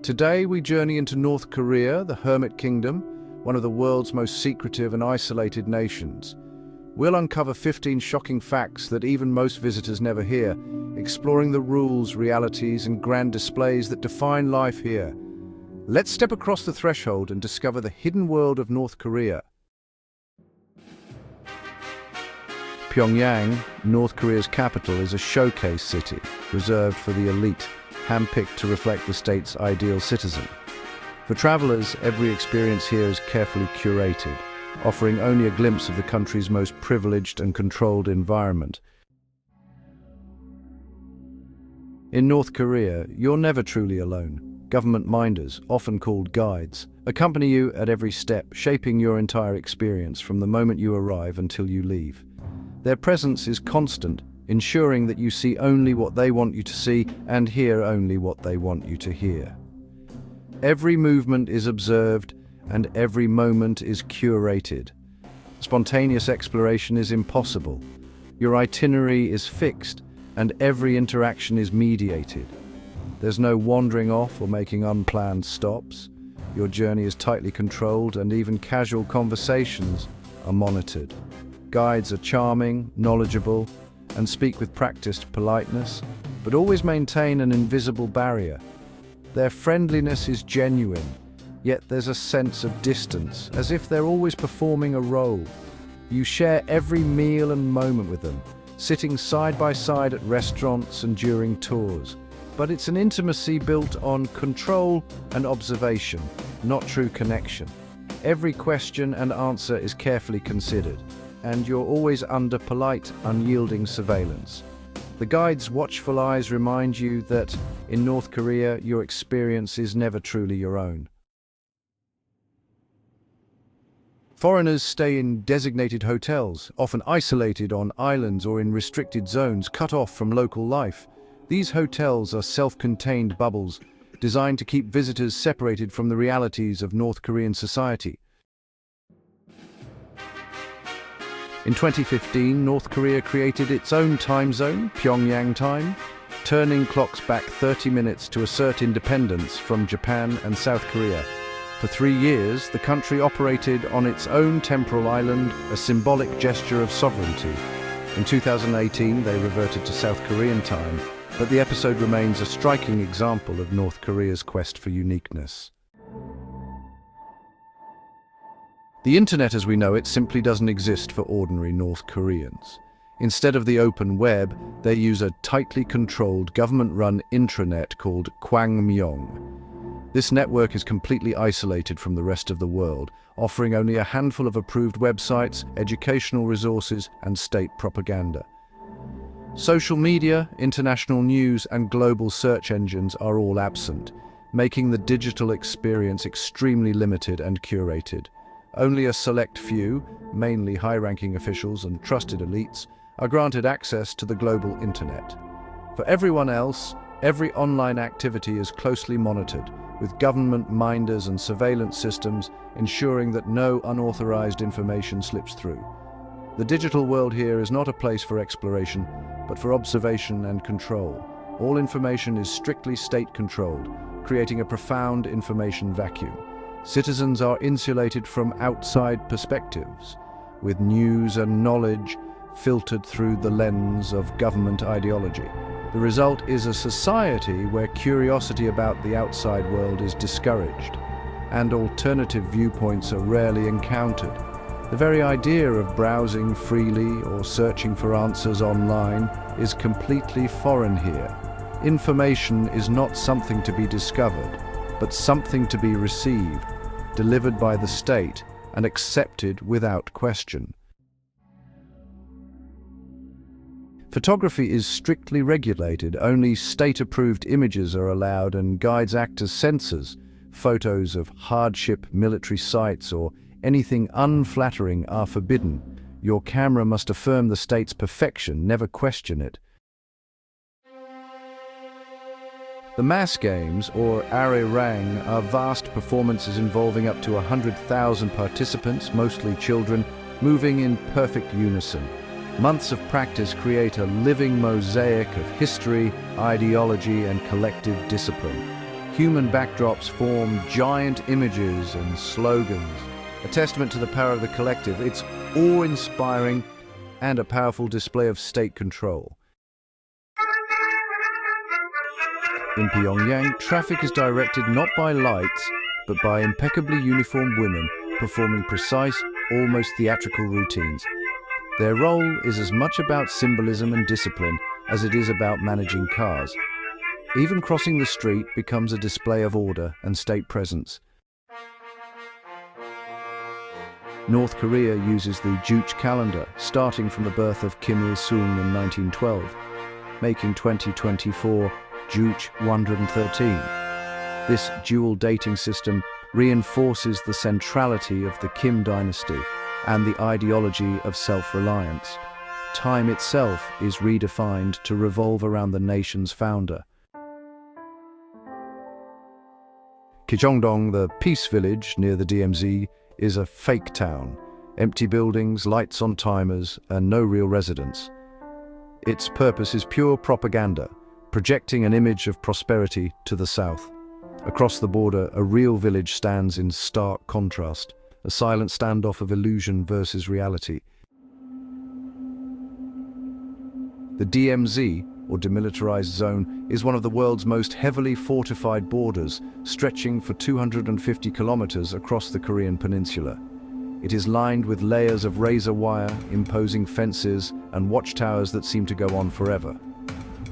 Today we journey into North Korea, the Hermit Kingdom, one of the world's most secretive and isolated nations. We'll uncover 15 shocking facts that even most visitors never hear, exploring the rules, realities, and grand displays that define life here. Let's step across the threshold and discover the hidden world of North Korea. Pyongyang, North Korea's capital, is a showcase city, reserved for the elite, handpicked to reflect the state's ideal citizen. For travelers, every experience here is carefully curated, offering only a glimpse of the country's most privileged and controlled environment. In North Korea, you're never truly alone. Government minders, often called guides, accompany you at every step, shaping your entire experience from the moment you arrive until you leave. Their presence is constant, ensuring that you see only what they want you to see and hear only what they want you to hear. Every movement is observed and every moment is curated. Spontaneous exploration is impossible. Your itinerary is fixed and every interaction is mediated. There's no wandering off or making unplanned stops. Your journey is tightly controlled and even casual conversations are monitored. Guides are charming, knowledgeable, and speak with practiced politeness, but always maintain an invisible barrier. Their friendliness is genuine, yet there's a sense of distance, as if they're always performing a role. You share every meal and moment with them, sitting side by side at restaurants and during tours. But it's an intimacy built on control and observation, not true connection. Every question and answer is carefully considered, and you're always under polite, unyielding surveillance. The guide's watchful eyes remind you that, in North Korea, your experience is never truly your own. Foreigners stay in designated hotels, often isolated on islands or in restricted zones cut off from local life. These hotels are self-contained bubbles, designed to keep visitors separated from the realities of North Korean society. In 2015, North Korea created its own time zone, Pyongyang time, turning clocks back 30 minutes to assert independence from Japan and South Korea. For 3 years, the country operated on its own temporal island, a symbolic gesture of sovereignty. In 2018, they reverted to South Korean time, but the episode remains a striking example of North Korea's quest for uniqueness. The internet as we know it simply doesn't exist for ordinary North Koreans. Instead of the open web, they use a tightly controlled government-run intranet called Kwangmyong. This network is completely isolated from the rest of the world, offering only a handful of approved websites, educational resources, and state propaganda. Social media, international news, and global search engines are all absent, making the digital experience extremely limited and curated. Only a select few, mainly high-ranking officials and trusted elites, are granted access to the global internet. For everyone else, every online activity is closely monitored, with government minders and surveillance systems ensuring that no unauthorized information slips through. The digital world here is not a place for exploration, but for observation and control. All information is strictly state-controlled, creating a profound information vacuum. Citizens are insulated from outside perspectives, with news and knowledge filtered through the lens of government ideology. The result is a society where curiosity about the outside world is discouraged, and alternative viewpoints are rarely encountered. The very idea of browsing freely or searching for answers online is completely foreign here. Information is not something to be discovered, but something to be received, delivered by the state, and accepted without question. Photography is strictly regulated. Only state-approved images are allowed, and guides act as censors. Photos of hardship, military sites, or anything unflattering are forbidden. Your camera must affirm the state's perfection, never question it. The mass games, or Arirang, are vast performances involving up to 100,000 participants, mostly children, moving in perfect unison. Months of practice create a living mosaic of history, ideology, and collective discipline. human backdrops form giant images and slogans, a testament to the power of the collective. It's awe-inspiring and a powerful display of state control. In Pyongyang, traffic is directed not by lights, but by impeccably uniformed women performing precise, almost theatrical routines. Their role is as much about symbolism and discipline as it is about managing cars. Even crossing the street becomes a display of order and state presence. North Korea uses the Juche calendar, starting from the birth of Kim Il-sung in 1912, making 2024 Juche 113. This dual dating system reinforces the centrality of the Kim dynasty and the ideology of self-reliance. Time itself is redefined to revolve around the nation's founder. Kijongdong, the peace village near the DMZ, is a fake town. Empty buildings, lights on timers, and no real residents. Its purpose is pure propaganda, projecting an image of prosperity to the south. Across the border, a real village stands in stark contrast, a silent standoff of illusion versus reality. The DMZ, or Demilitarized Zone, is one of the world's most heavily fortified borders, stretching for 250 kilometers across the Korean peninsula. It is lined with layers of razor wire, imposing fences, and watchtowers that seem to go on forever.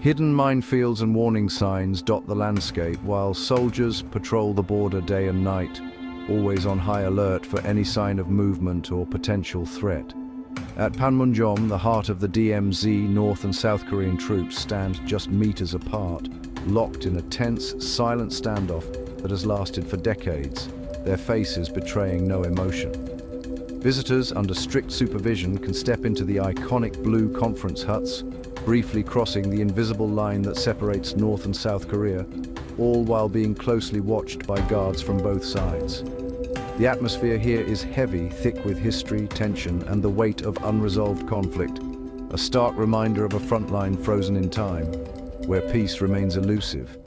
Hidden minefields and warning signs dot the landscape, while soldiers patrol the border day and night, always on high alert for any sign of movement or potential threat. At Panmunjom, the heart of the DMZ, North and South Korean troops stand just meters apart, locked in a tense, silent standoff that has lasted for decades, their faces betraying no emotion. Visitors under strict supervision can step into the iconic blue conference huts, briefly crossing the invisible line that separates North and South Korea, all while being closely watched by guards from both sides. The atmosphere here is heavy, thick with history, tension, and the weight of unresolved conflict, a stark reminder of a front line frozen in time, where peace remains elusive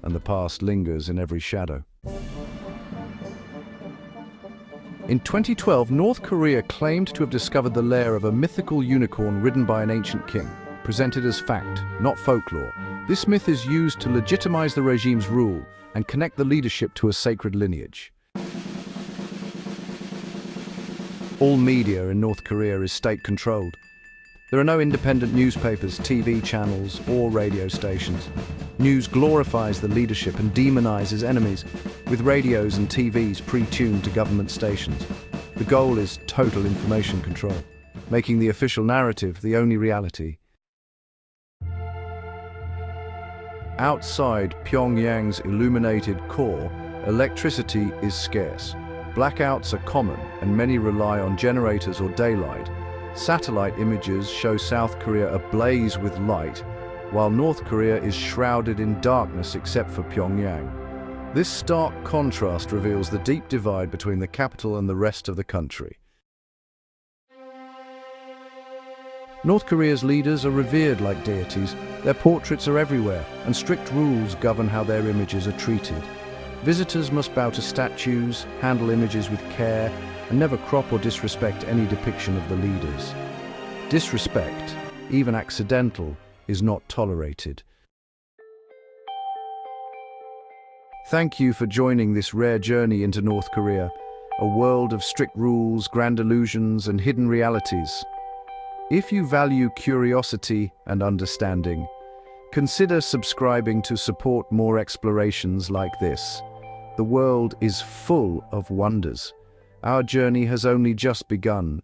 and the past lingers in every shadow. In 2012, North Korea claimed to have discovered the lair of a mythical unicorn ridden by an ancient king, presented as fact, not folklore. This myth is used to legitimize the regime's rule and connect the leadership to a sacred lineage. All media in North Korea is state-controlled. There are no independent newspapers, TV channels, or radio stations. News glorifies the leadership and demonizes enemies, with radios and TVs pre-tuned to government stations. The goal is total information control, making the official narrative the only reality. Outside Pyongyang's illuminated core, electricity is scarce. Blackouts are common, and many rely on generators or daylight. Satellite images show South Korea ablaze with light, while North Korea is shrouded in darkness except for Pyongyang. This stark contrast reveals the deep divide between the capital and the rest of the country. North Korea's leaders are revered like deities. Their portraits are everywhere, and strict rules govern how their images are treated. Visitors must bow to statues, handle images with care, and never crop or disrespect any depiction of the leaders. Disrespect, even accidental, is not tolerated. Thank you for joining this rare journey into North Korea, a world of strict rules, grand illusions, and hidden realities. If you value curiosity and understanding, consider subscribing to support more explorations like this. The world is full of wonders. Our journey has only just begun,